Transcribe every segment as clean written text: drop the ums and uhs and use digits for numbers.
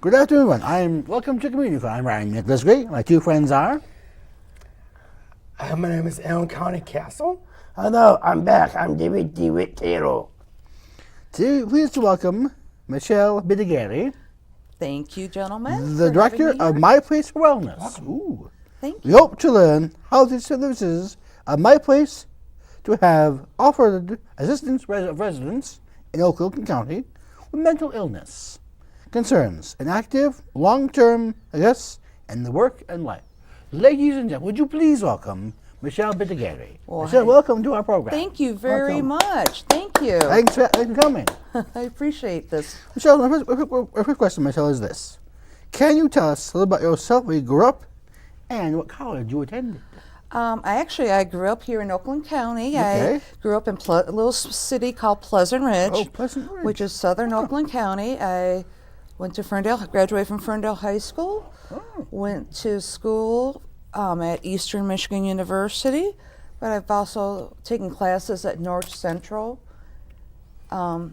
Good afternoon, everyone. Welcome to Community Call. I'm Ryan Nicholas Gray. My two friends are. My name is Allen County Castle. Hello, I'm back. I'm David DeWitt Taylor. Today, pleased to welcome Michelle Bidigari, Thank you, gentlemen. the for director having me of here. My Place for Wellness. Ooh. Thank We you. hope to learn how the services of My Place to have offered assistance of residents in Oakland County with mental illness, concerns, and active, long-term success in the work and life. Ladies and gentlemen, would you please welcome Michelle Bidigari. Well, Michelle, hi. welcome to our program. Thank you very Welcome. much. Thank you. Thanks for coming. I appreciate this. Michelle, my first question, Michelle, is this. Can you tell us a little about yourself, where you grew up, and what college you attended? I grew up here in Oakland County. Okay. I grew up in a little city called Pleasant Ridge, Oh, Pleasant Ridge. which is southern Oh. Oakland County. I went to Ferndale, graduated from Ferndale High School, Oh. went to school at Eastern Michigan University, but I've also taken classes at North Central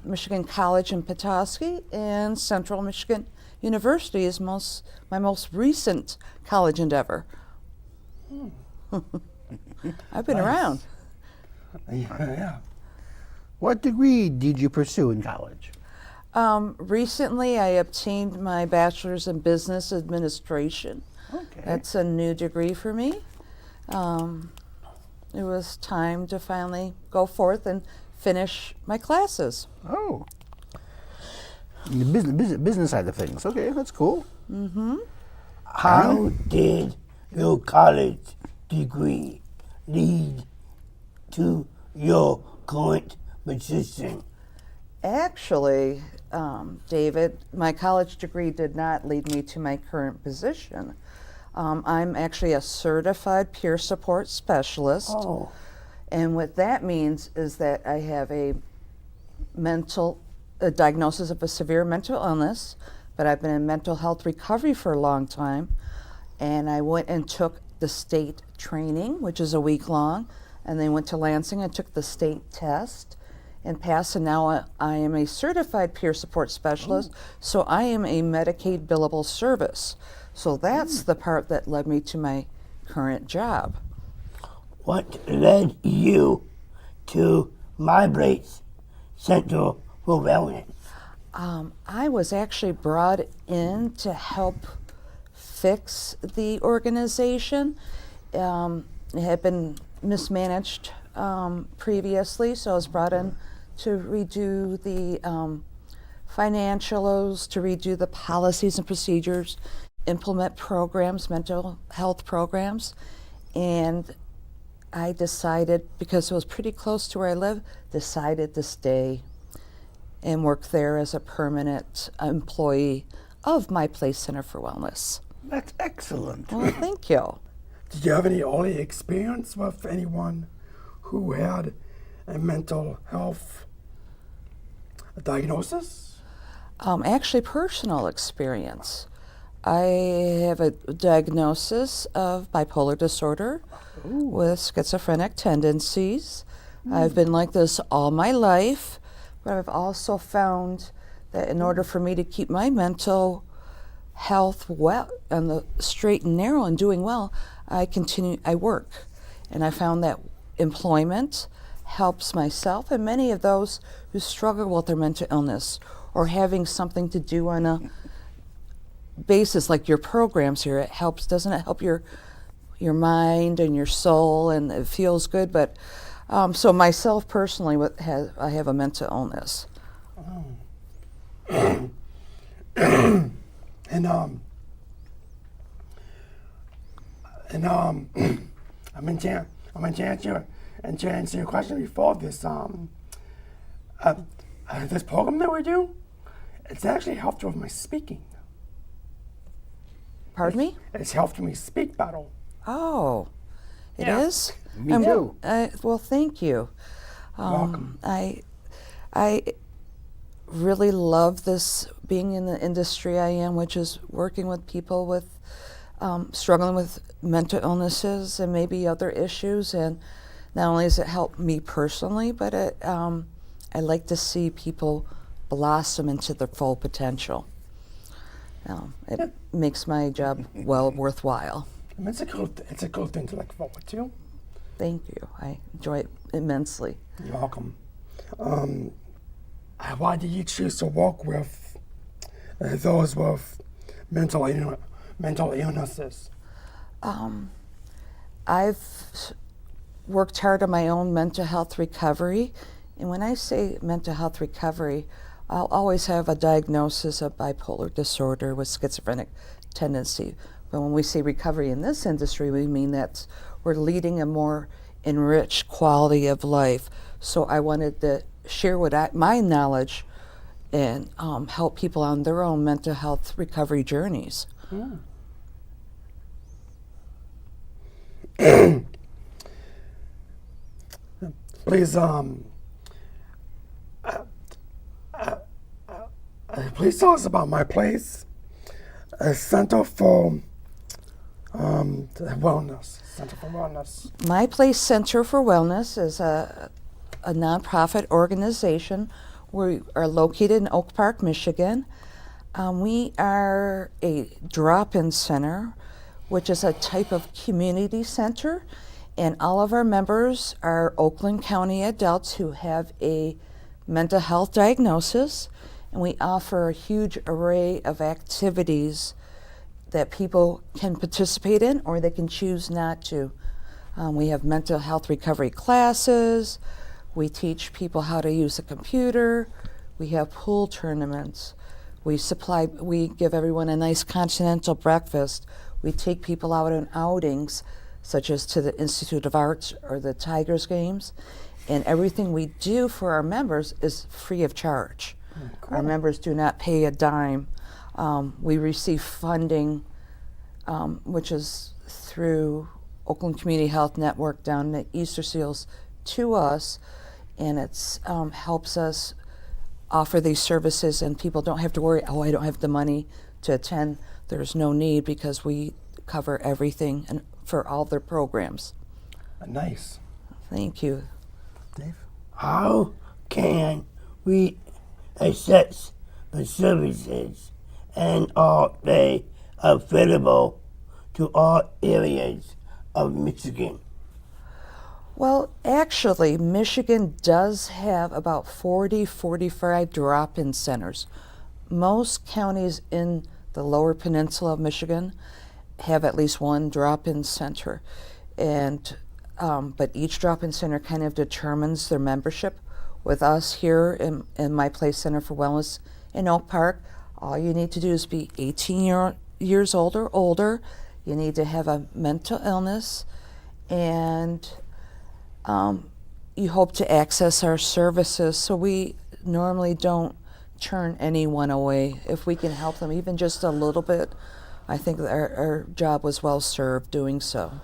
Michigan College in Petoskey, and Central Michigan University is my most recent college endeavor. I've been around. Yeah. What degree did you pursue in college? Recently, I obtained my bachelor's in business administration. Okay. That's a new degree for me. It was time to finally go forth and finish my classes. Oh. The business side of things. Okay, that's cool. How did your college degree lead to your current position? Actually, David, my college degree did not lead me to my current position. I'm actually a certified peer support specialist. Oh, And what that means is that I have a diagnosis of a severe mental illness, but I've been in mental health recovery for a long time. And I went and took the state training, which is a week long, and then went to Lansing and took the state test and passed. And now I am a certified peer support specialist, so I am a Medicaid billable service. So that's the part that led me to my current job. what led you to My Place Center for Wellness? I was actually brought in to help fix the organization. It had been mismanaged previously, so I was brought in to redo the financials, to redo the policies and procedures, implement programs, mental health programs, and I decided, because it was pretty close to where I live, decided to stay and work there as a permanent employee of My Place Center for Wellness. That's excellent. Well, thank you. Did you have any early experience with anyone who had a mental health diagnosis? Actually, personal experience. I have a diagnosis of bipolar disorder with schizophrenic tendencies. I've been like this all my life, but I've also found that in order for me to keep my mental health well on the straight and narrow and doing well, I work. And I found that employment helps myself and many of those who struggle with their mental illness or having something to do on a basis like your programs here. It helps, doesn't it help your mind and your soul, and it feels good. But so myself personally, I have a mental illness. And I'm going to answer your question before this. This program that we do, it's actually helped with my speaking. Pardon me? It's helped me speak better. Oh, it Yeah. is? Me too. Well, thank you. Welcome. I really love this, being in the industry I am, which is working with people with struggling with mental illnesses and maybe other issues. And not only does it help me personally, but I like to see people blossom into their full potential. It makes my job well worthwhile. I mean, it's a cool thing to look forward to. Thank you. I enjoy it immensely. You're welcome. Why did you choose to work with those with mental illnesses? I've worked hard on my own mental health recovery, and when I say mental health recovery, I'll always have a diagnosis of bipolar disorder with schizophrenic tendency. But when we say recovery in this industry, we mean that we're leading a more enriched quality of life. So I wanted to share my knowledge and help people on their own mental health recovery journeys. Please, please tell us about my place, a Center for Wellness. Center for Wellness. My Place Center for Wellness is a nonprofit organization. We are located in Oak Park, Michigan. We are a drop-in center, which is a type of community center, and all of our members are Oakland County adults who have a mental health diagnosis, and we offer a huge array of activities that people can participate in or they can choose not to. We have mental health recovery classes. We teach people how to use a computer. We have pool tournaments. We give everyone a nice continental breakfast. We take people out on outings, such as to the Institute of Arts or the Tigers games. And everything we do for our members is free of charge. Cool. Our members do not pay a dime. We receive funding, which is through Oakland Community Health Network down at Easter Seals to us, and it helps us offer these services, and people don't have to worry, oh, I don't have the money to attend. There's no need because we cover everything and for all their programs. Nice. Thank you. Dave? How can we access the services, and are they available to all areas of Michigan? Well, actually, Michigan does have about 45 drop-in centers. Most counties in the lower peninsula of Michigan have at least one drop-in center, and but each drop-in center kind of determines their membership. With us here in My Place Center for Wellness in Oak Park, all you need to do is be 18 years old or older. You need to have a mental illness, and you hope to access our services. So we normally don't turn anyone away. If we can help them even just a little bit, I think that our job was well served doing so.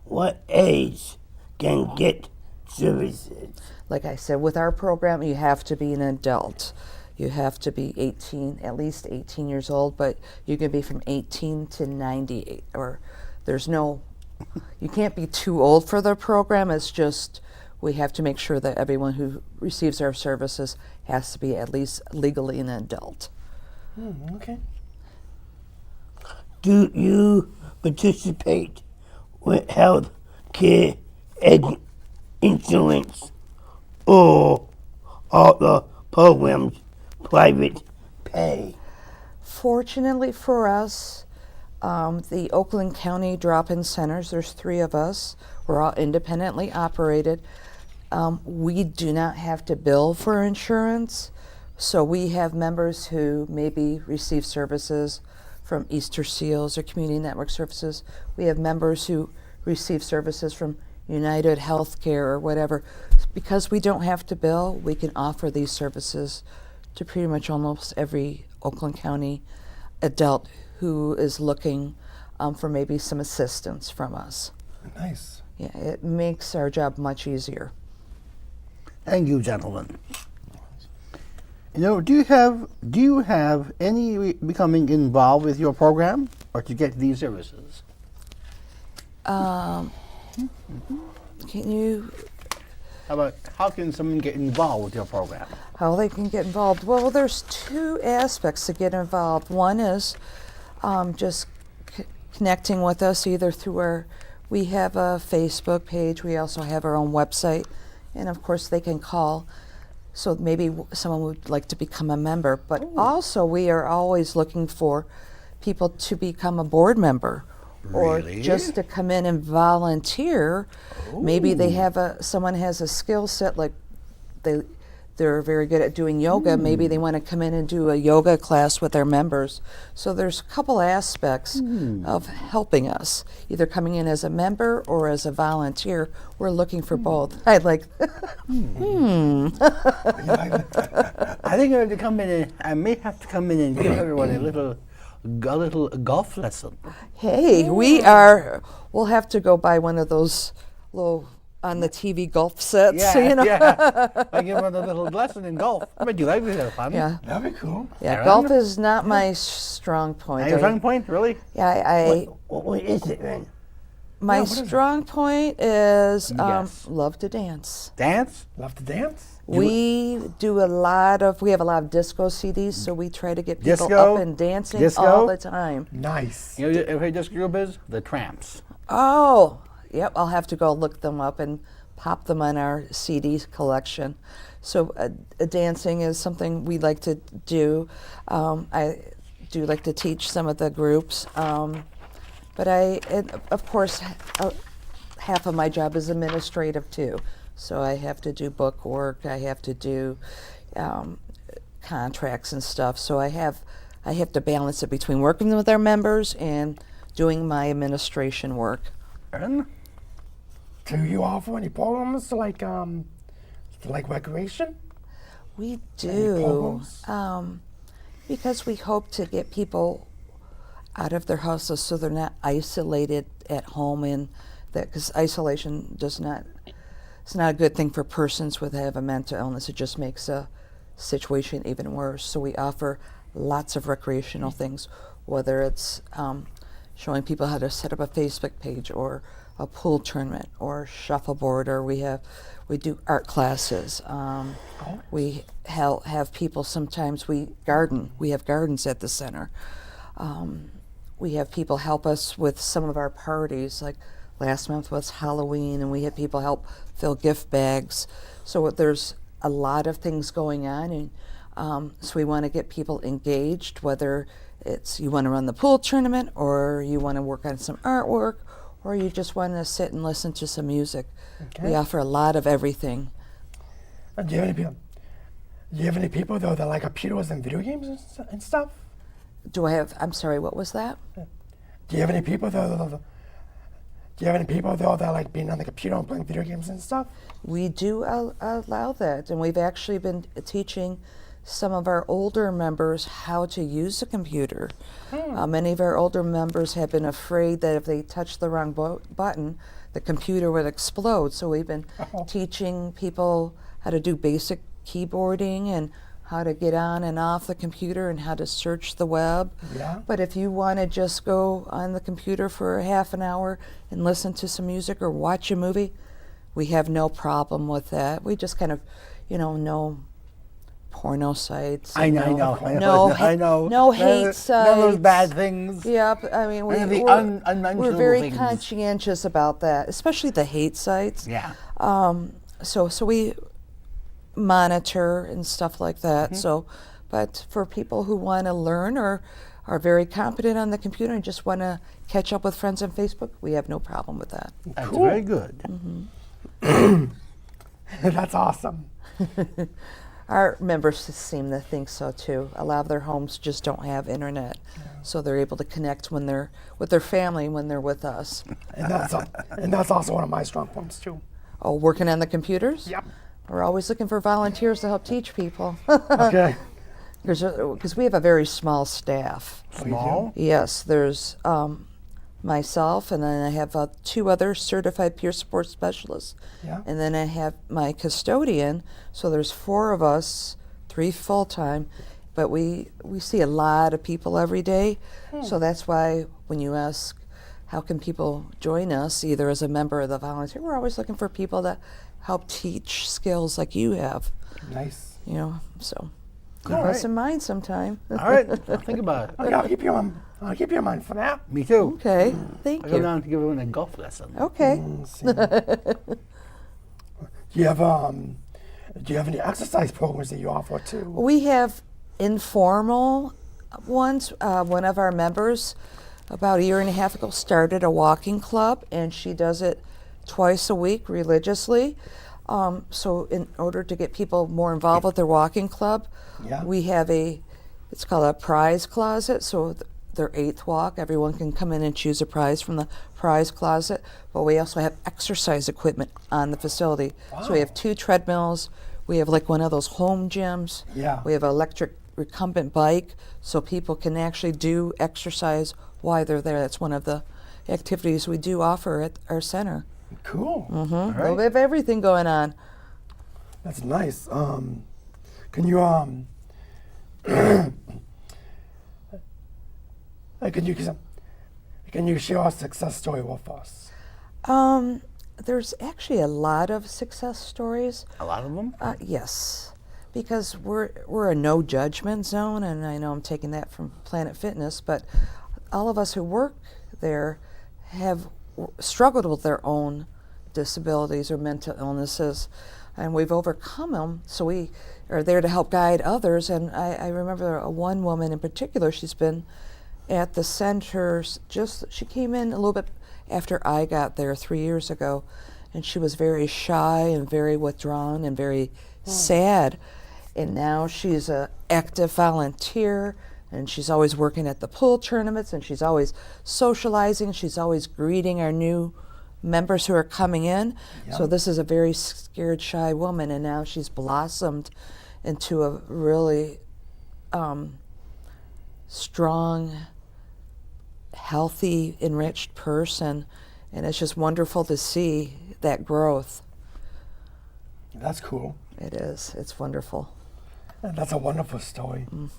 What age can get services? Like I said, with our program, you have to be an adult. You have to be 18, at least 18 years old, but you can be from 18 to 98, or you can't be too old for the program. It's just we have to make sure that everyone who receives our services has to be at least legally an adult. Okay. Do you participate with health care insurance, or are the programs private pay? Fortunately for us, the Oakland County drop-in centers, there's 3 of us. We're all independently operated. We do not have to bill for insurance, so we have members who maybe receive services from Easter Seals or Community Network Services. We have members who receive services from United Healthcare or whatever. Because we don't have to bill, we can offer these services to pretty much almost every Oakland County adult who is looking for maybe some assistance from us. Nice. Yeah, it makes our job much easier. Thank you, gentlemen. Do you have any becoming involved with your program, or to get these services? Can you how can someone get involved with your program? How they can get involved? Well, there's two aspects to get involved. One is just connecting with us either through we have a Facebook page, we also have our own website, and of course they can call. So maybe someone would like to become a member, but also we are always looking for people to become a board member or Really? just to come in and volunteer. Maybe they have someone has a skill set, like they're very good at doing yoga. Maybe they want to come in and do a yoga class with their members. So there's a couple aspects of helping us, either coming in as a member or as a volunteer. We're looking for both. I like. I think I have to come in. I may have to come in and give everyone a little golf lesson. Hey, we'll have to go buy one of those little on the TV golf sets. Yeah. I give one a little lesson in golf. I bet you like it. Fun. Yeah. That'd be cool. Yeah, golf is not my strong point. Your strong point, really? Yeah, What is it then? my what is it? strong point is Yes. love to dance. Dance. Love to dance. We have a lot of disco CDs, so we try to get people Disco? up and dancing Disco? all the time. Nice. You know who this group is? The Tramps. Oh, yep, I'll have to go look them up and pop them on our CD collection. So dancing is something we like to do. I do like to teach some of the groups. But of course, half of my job is administrative too. So I have to do book work. I have to do contracts and stuff. So I have to balance it between working with our members and doing my administration work. And Do you offer any programs like recreation? We Any do, programs? because we hope to get people out of their houses so they're not isolated at home, and because isolation it's not a good thing for persons who have a mental illness. It just makes a situation even worse. So we offer lots of recreational things, whether it's showing people how to set up a Facebook page or a pool tournament or shuffleboard, or we do art classes. We have people, sometimes we garden. We have gardens at the center. We have people help us with some of our parties, like last month was Halloween, and we had people help fill gift bags. So there's a lot of things going on, and so we want to get people engaged, whether it's you want to run the pool tournament, or you want to work on some artwork, or you just want to sit and listen to some music. Okay. We offer a lot of everything. Do you have any people though that like computers and video games and stuff? I'm sorry, what was that? Do you have any people though? That like being on the computer and playing video games and stuff? We do allow that, and we've actually been teaching some of our older members how to use a computer. Many of our older members have been afraid that if they touch the wrong button, the computer would explode. So we've been teaching people how to do basic keyboarding and how to get on and off the computer and how to search the web. Yeah. But if you want to just go on the computer for half an hour and listen to some music or watch a movie, we have no problem with that. We just kind of, no porno sites. I know. No hate sites. None of those bad things. Yep. I mean, None of the we're unmentionable very things. conscientious about that, especially the hate sites. Yeah. So we monitor and stuff like that. So, but for people who want to learn or are very competent on the computer and just want to catch up with friends on Facebook, we have no problem with that. That's very good. That's awesome. Our members seem to think so too. A lot of their homes just don't have internet, so they're able to connect when they're with their family when they're with us. And that's also one of my strong points too. Oh, working on the computers? Yep. We're always looking for volunteers to help teach people. Okay. Because we have a very small staff. Small. Yes, there's myself, and then I have 2 other certified peer support specialists. Yeah. And then I have my custodian, so there's 4 of us, 3 full-time, but we see a lot of people every day. So that's why when you ask how can people join us, either as a member or the volunteer, we're always looking for people that help teach skills like you have, Nice. you know, so keep All us right. in mind sometime. All right, I'll think about it. Okay, I'll keep you in mind for that. Me too. Okay, thank I go you. down to give everyone a golf lesson. Okay. Let's see. Do you have any exercise programs that you offer too? We have informal ones. One of our members, about a year and a half ago, started a walking club, and she does it twice a week religiously. So in order to get people more involved with their walking club, Yeah. we have it's called a prize closet. So their 8th walk, everyone can come in and choose a prize from the prize closet. But we also have exercise equipment on the facility. So we have 2 treadmills. We have like one of those home gyms. Yeah. We have an electric recumbent bike, so people can actually do exercise while they're there. That's one of the activities we do offer at our center. Cool. All We right. have everything going on. That's nice. Can you can you share a success story with us? There's actually a lot of success stories. A lot of them. Yes, because we're a no judgment zone, and I know I'm taking that from Planet Fitness, but all of us who work there have struggled with their own disabilities or mental illnesses, and we've overcome them. So we are there to help guide others. And I remember one woman in particular. She's been at the center she came in a little bit after I got there 3 years ago, and she was very shy and very withdrawn and very sad. And now she's an active volunteer, and she's always working at the pool tournaments, and she's always socializing. She's always greeting our new members who are coming in. So this is a very scared, shy woman, and now she's blossomed into a really strong, healthy, enriched person, and it's just wonderful to see that growth. That's cool. It is. It's wonderful. That's a wonderful story. And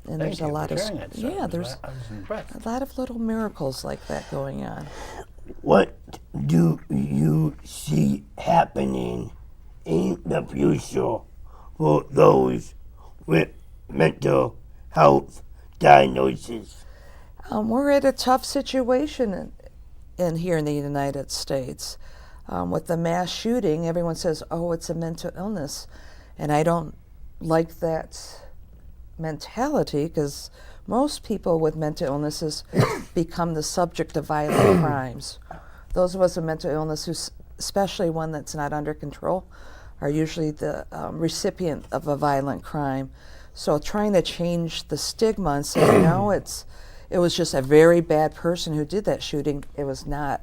Thank there's a you lot for of sharing that, sir. there's I was impressed. a lot of little miracles like that going on. What do you see happening in the future for those with mental health diagnoses? We're at a tough situation in here in the United States. With the mass shooting, everyone says, oh, it's a mental illness. And I don't like that mentality, because most people with mental illnesses become the subject of violent crimes. Those of us with mental illness, especially one that's not under control, are usually the recipient of a violent crime. So trying to change the stigma and say, no, it was just a very bad person who did that shooting. It was not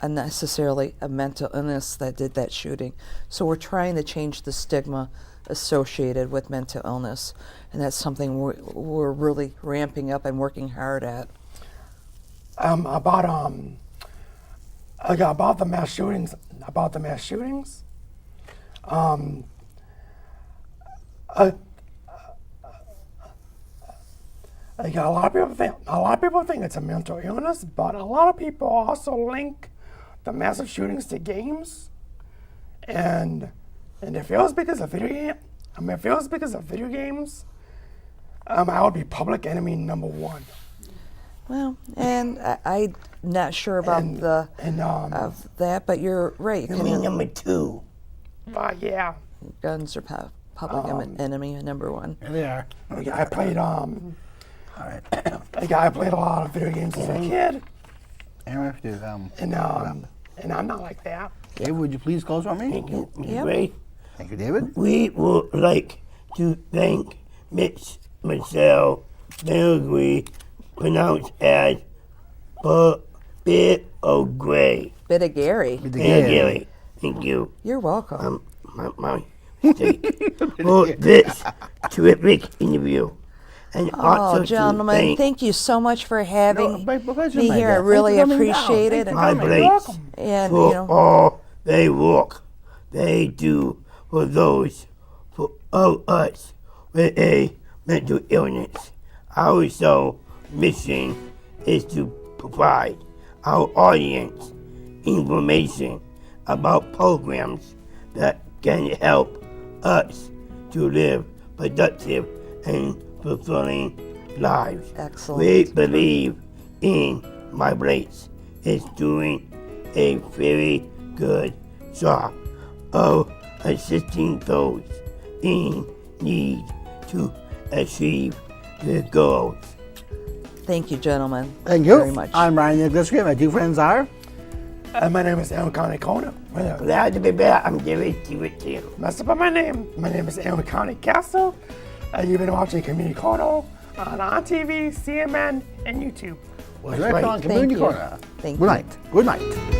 necessarily a mental illness that did that shooting. So we're trying to change the stigma associated with mental illness, and that's something we're really ramping up and working hard at. About the mass shootings. Like a lot of people think it's a mental illness, but a lot of people also link the massive shootings to games, and if it was because of video games, I would be public enemy number 1. Well, and I'm not sure about of that, but you're right. You mean number 2? Yeah, Guns are public enemy number 1. Here they are. I played All right. I played a lot of video games as a kid, And we have to, and I'm not like that. David, would you please close for me? Thank you, Ms. Yep. Ray. Thank you, David. We would like to thank Miss Michelle Milgry, pronounced as Bit of Gray. Bit of Gary. Good to Thank hear. you. Thank you. You're welcome. My mistake. For this terrific interview. And also Oh, gentlemen, to thank thank you so much for having my pleasure, me my here. I dear. Thank really you for coming down. appreciate Thank it. you my for blades And, for you know, all they work they do for those of us with a mental illness. Our sole mission is to provide our audience information about programs that can help us to live productive and fulfilling lives. Excellent. We believe in my race is doing a very good job of assisting those in need to achieve their goals. Thank you, gentlemen. Thank you. Very much. I'm Ryan Nicholas. My two friends are. My name is Aaron County Kona. Glad to be back. I'm Jerry Stewart too. Messed up on my name. My name is Aaron County Castle. You've been watching Community Kono on ONTV, CMN, and YouTube. Was right on Thank Community you. Corner. Thank Good you. night. Good night.